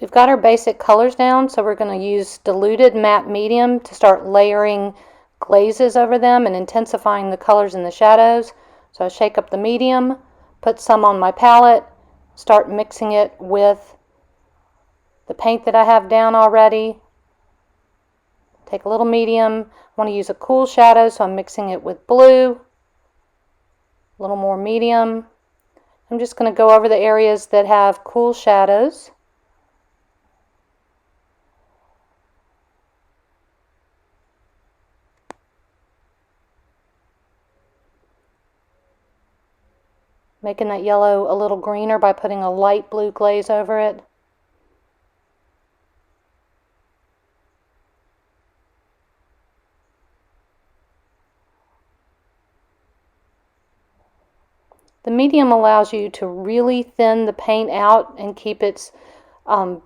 We've got our basic colors down, so we're going to use diluted matte medium to start layering glazes over them and intensifying the colors and the shadows. So I shake up the medium, put some on my palette, start mixing it with the paint that I have down already. Take a little medium. I want to use a cool shadow, so I'm mixing it with blue. A little more medium. I'm just going to go over the areas that have cool shadows. Making that yellow a little greener by putting a light blue glaze over it. The medium allows you to really thin the paint out and keep its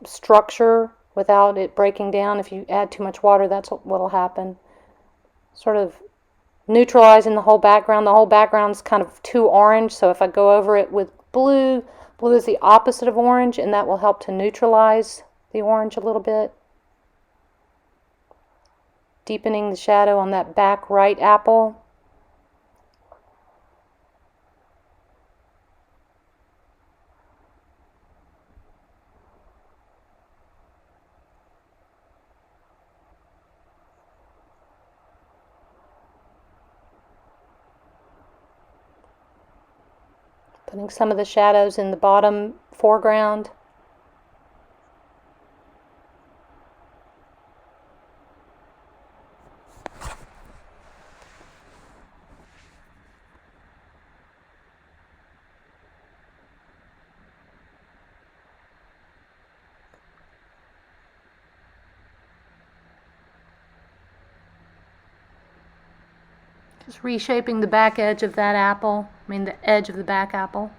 structure without it breaking down. If you add too much water, that's what will happen. Sort of neutralizing the whole background. The whole background's kind of too orange, so if I go over it with blue, blue is the opposite of orange, and that will help to neutralize the orange a little bit. Deepening the shadow on that back right apple. Putting some of the shadows in the bottom foreground. Just reshaping the back edge of that apple, the edge of the back apple.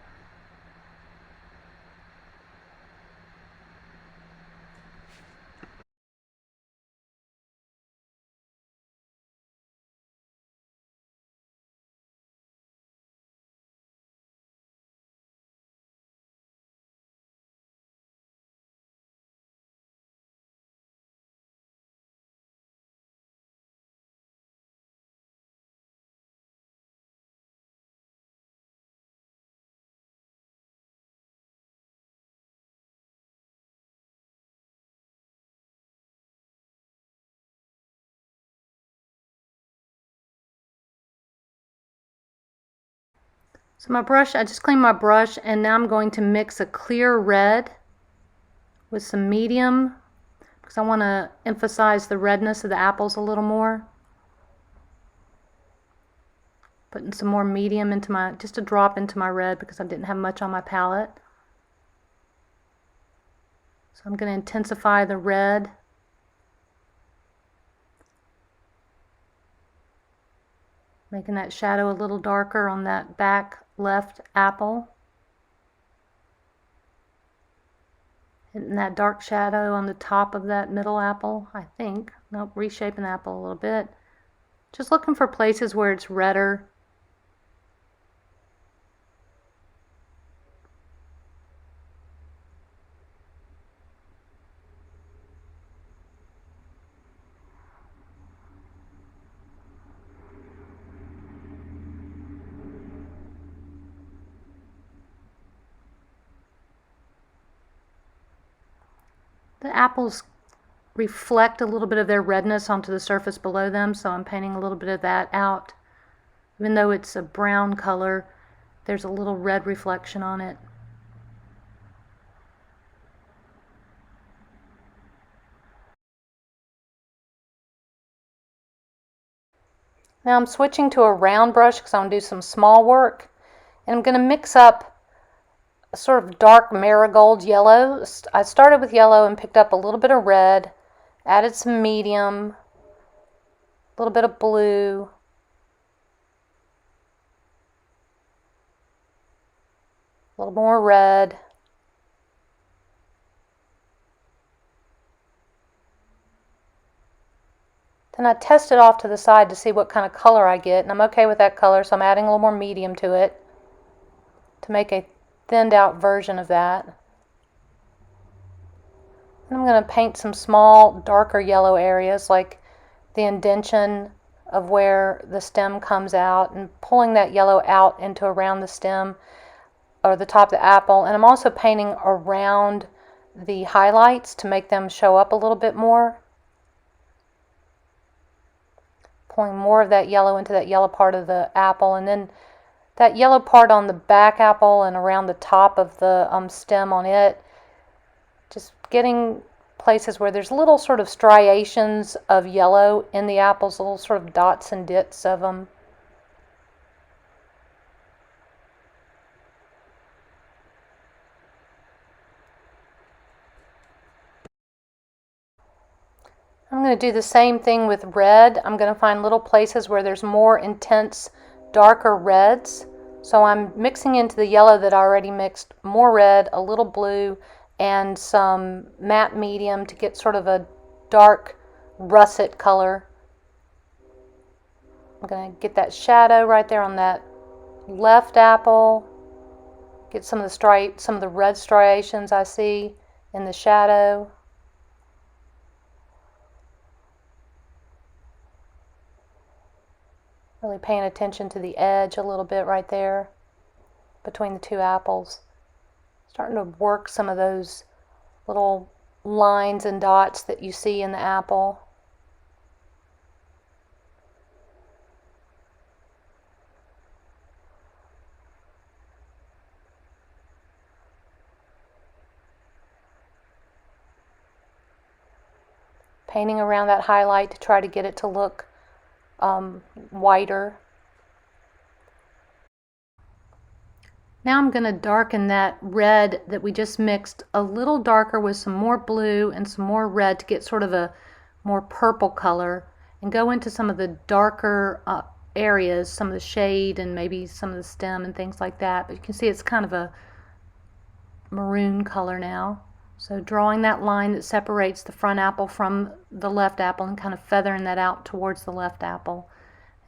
So my brush, I just cleaned my brush, and now I'm going to mix a clear red with some medium because I want to emphasize the redness of the apples a little more. Putting some more medium into my, just a drop into my red because I didn't have much on my palette. So I'm going to intensify the red. Making that shadow a little darker on that back left apple. Hitting that dark shadow on the top of that middle apple, I think. Nope, reshaping the apple a little bit. Just looking for places where it's redder. The apples reflect a little bit of their redness onto the surface below them, so I'm painting a little bit of that out. Even though it's a brown color, there's a little red reflection on it. Now I'm switching to a round brush because I'm going to do some small work, and I'm going to mix up a sort of dark marigold yellow. I started with yellow and picked up a little bit of red, added some medium, a little bit of blue, a little more red, then I test it off to the side to see what kind of color I get, and I'm okay with that color, so I'm adding a little more medium to it to make a thinned out version of that. And I'm going to paint some small darker yellow areas like the indentation of where the stem comes out and pulling that yellow out into around the stem or the top of the apple. And I'm also painting around the highlights to make them show up a little bit more. Pulling more of that yellow into that yellow part of the apple, and then that yellow part on the back apple and around the top of the stem on it, just getting places where there's little sort of striations of yellow in the apples, little sort of dots and dits of them. I'm going to do the same thing with red. I'm going to find little places where there's more intense, darker reds. So I'm mixing into the yellow that I already mixed more red, a little blue, and some matte medium to get sort of a dark russet color. I'm going to get that shadow right there on that left apple. Get some of the red striations I see in the shadow. Really paying attention to the edge a little bit right there between the two apples. Starting to work some of those little lines and dots that you see in the apple. Painting around that highlight to try to get it to look whiter. Now I'm going to darken that red that we just mixed a little darker with some more blue and some more red to get sort of a more purple color, and go into some of the darker areas, some of the shade and maybe some of the stem and things like that. But you can see it's kind of a maroon color now. So drawing that line that separates the front apple from the left apple and kind of feathering that out towards the left apple.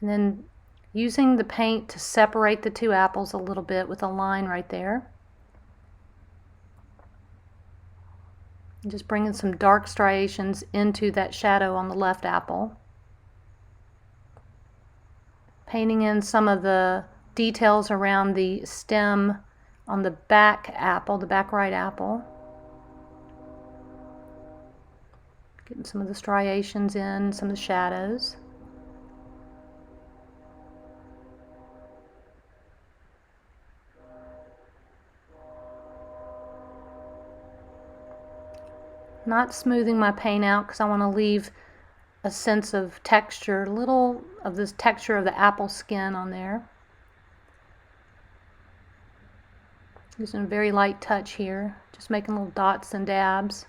And then using the paint to separate the two apples a little bit with a line right there. And just bringing some dark striations into that shadow on the left apple. Painting in some of the details around the stem on the back apple, the back right apple. Getting some of the striations in, some of the shadows. Not smoothing my paint out because I want to leave a sense of texture, a little of this texture of the apple skin on there. Using a very light touch here, just making little dots and dabs.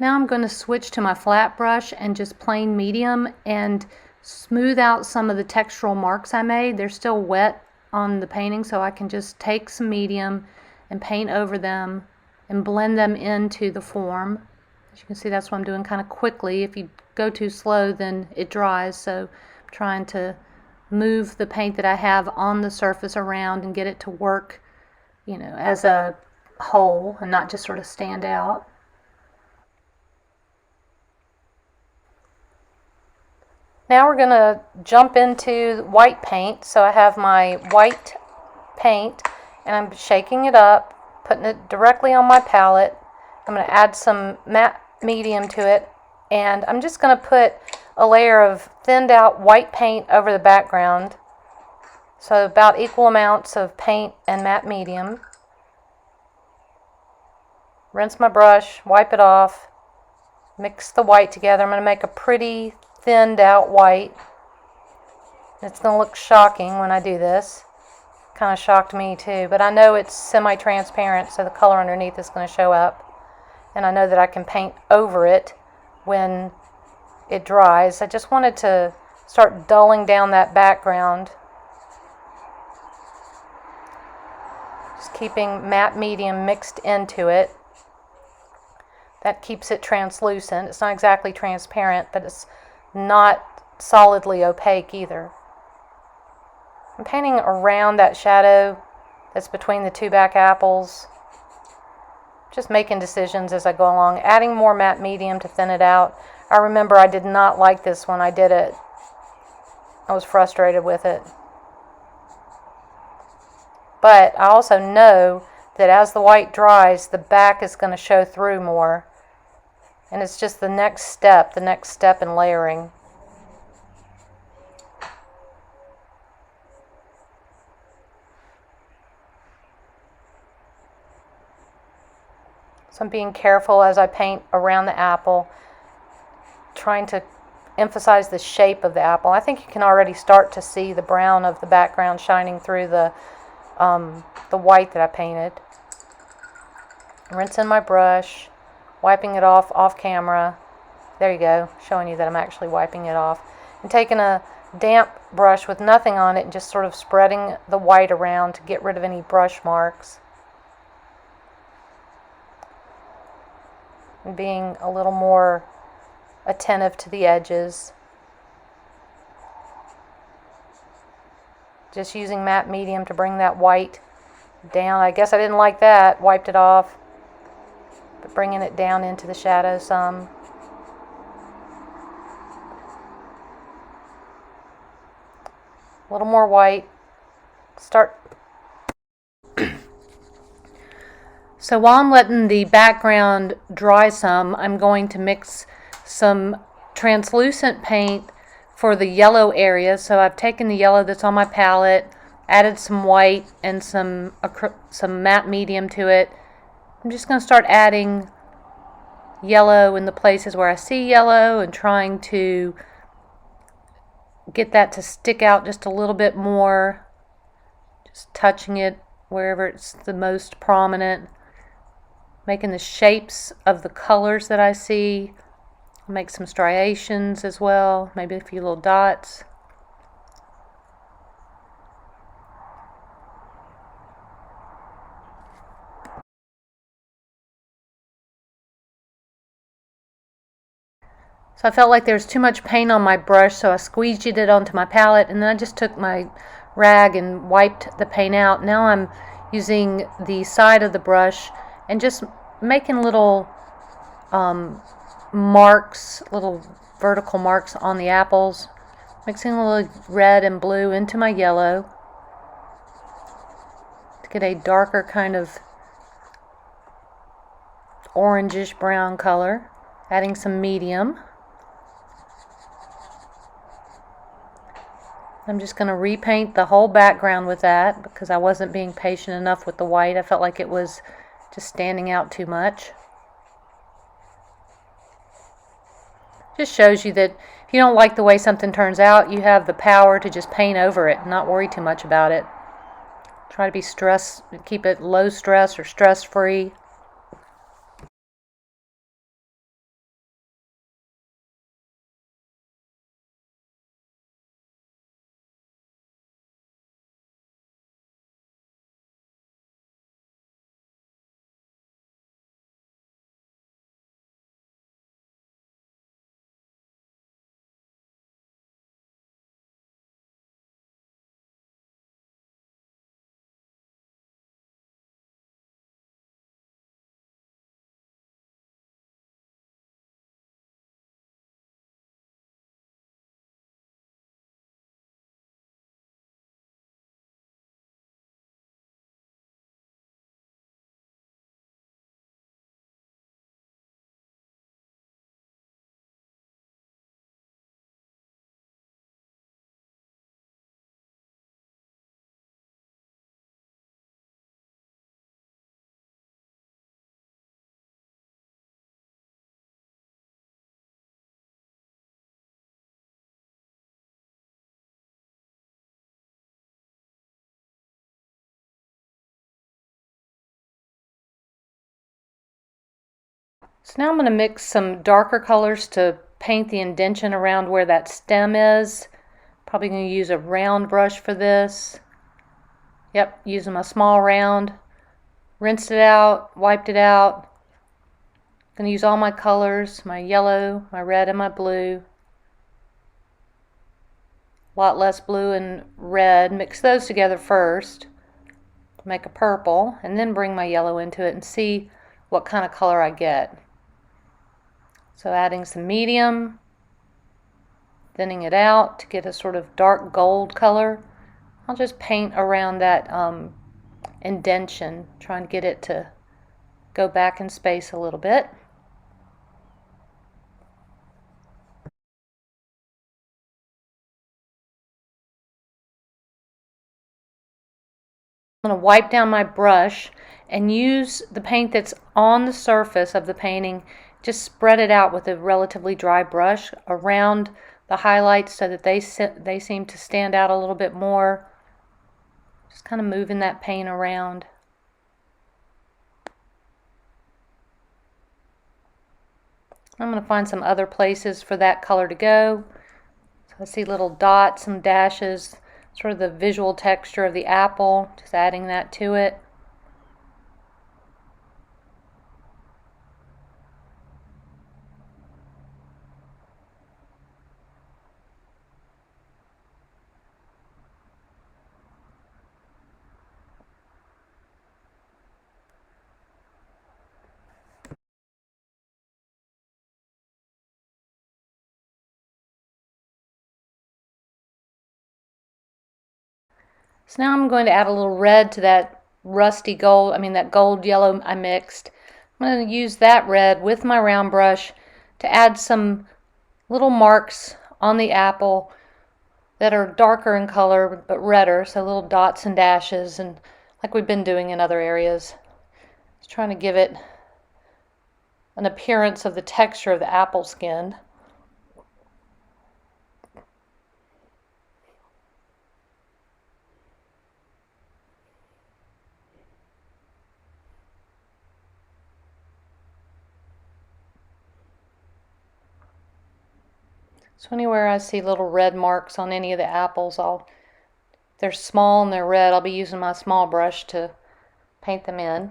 Now I'm going to switch to my flat brush and just plain medium and smooth out some of the textural marks I made. They're still wet on the painting, so I can just take some medium and paint over them and blend them into the form. As you can see, that's what I'm doing kind of quickly. If you go too slow, then it dries, so I'm trying to move the paint that I have on the surface around and get it to work, you know, as a whole and not just sort of stand out. Now we're going to jump into white paint. So I have my white paint and I'm shaking it up, putting it directly on my palette. I'm going to add some matte medium to it, and I'm just going to put a layer of thinned out white paint over the background. So about equal amounts of paint and matte medium. Rinse my brush, wipe it off, mix the white together. I'm going to make a pretty thinned out white. It's going to look shocking when I do this. Kind of shocked me too, but I know it's semi-transparent, so the color underneath is going to show up. And I know that I can paint over it when it dries. I just wanted to start dulling down that background. Just keeping matte medium mixed into it. That keeps it translucent. It's not exactly transparent, but it's not solidly opaque either. I'm painting around that shadow that's between the two back apples. Just making decisions as I go along, adding more matte medium to thin it out. I remember I did not like this when I did it. I was frustrated with it. But I also know that as the white dries, the back is going to show through more. And it's just the next step in layering. So I'm being careful as I paint around the apple, trying to emphasize the shape of the apple. I think you can already start to see the brown of the background shining through the white that I painted. Rinsing my brush, wiping it off camera. There you go, showing you that I'm actually wiping it off. And taking a damp brush with nothing on it and just sort of spreading the white around to get rid of any brush marks. And being a little more attentive to the edges. Just using matte medium to bring that white down. I guess I didn't like that. Wiped it off. But bringing it down into the shadow some. A little more white. Start. So while I'm letting the background dry some, I'm going to mix some translucent paint for the yellow area. So I've taken the yellow that's on my palette, added some white and some matte medium to it. I'm just going to start adding yellow in the places where I see yellow and trying to get that to stick out just a little bit more. Just touching it wherever it's the most prominent. Making the shapes of the colors that I see. Make some striations as well, maybe a few little dots. So I felt like there was too much paint on my brush, so I squeeged it onto my palette, and then I just took my rag and wiped the paint out. Now I'm using the side of the brush and just making little marks, little vertical marks on the apples, mixing a little red and blue into my yellow to get a darker kind of orangish brown color, adding some medium. I'm just going to repaint the whole background with that because I wasn't being patient enough with the white. I felt like it was just standing out too much. Just shows you that if you don't like the way something turns out, you have the power to just paint over it and not worry too much about it. Try to be keep it low stress or stress free. So now I'm going to mix some darker colors to paint the indentation around where that stem is. Probably going to use a round brush for this. Yep, using my small round. Rinsed it out, wiped it out. Going to use all my colors, my yellow, my red, and my blue. A lot less blue and red. Mix those together first to make a purple, and then bring my yellow into it and see what kind of color I get. So adding some medium, thinning it out to get a sort of dark gold color. I'll just paint around that indentation, trying to get it to go back in space a little bit. I'm going to wipe down my brush and use the paint that's on the surface of the painting. Just spread it out with a relatively dry brush around the highlights so that they seem to stand out a little bit more. Just kind of moving that paint around. I'm going to find some other places for that color to go. So I see little dots and dashes, sort of the visual texture of the apple, just adding that to it. So now I'm going to add a little red to that rusty gold, that gold yellow I mixed. I'm going to use that red with my round brush to add some little marks on the apple that are darker in color but redder, so little dots and dashes, and like we've been doing in other areas. Just trying to give it an appearance of the texture of the apple skin. So anywhere I see little red marks on any of the apples, they're small and they're red, I'll be using my small brush to paint them in.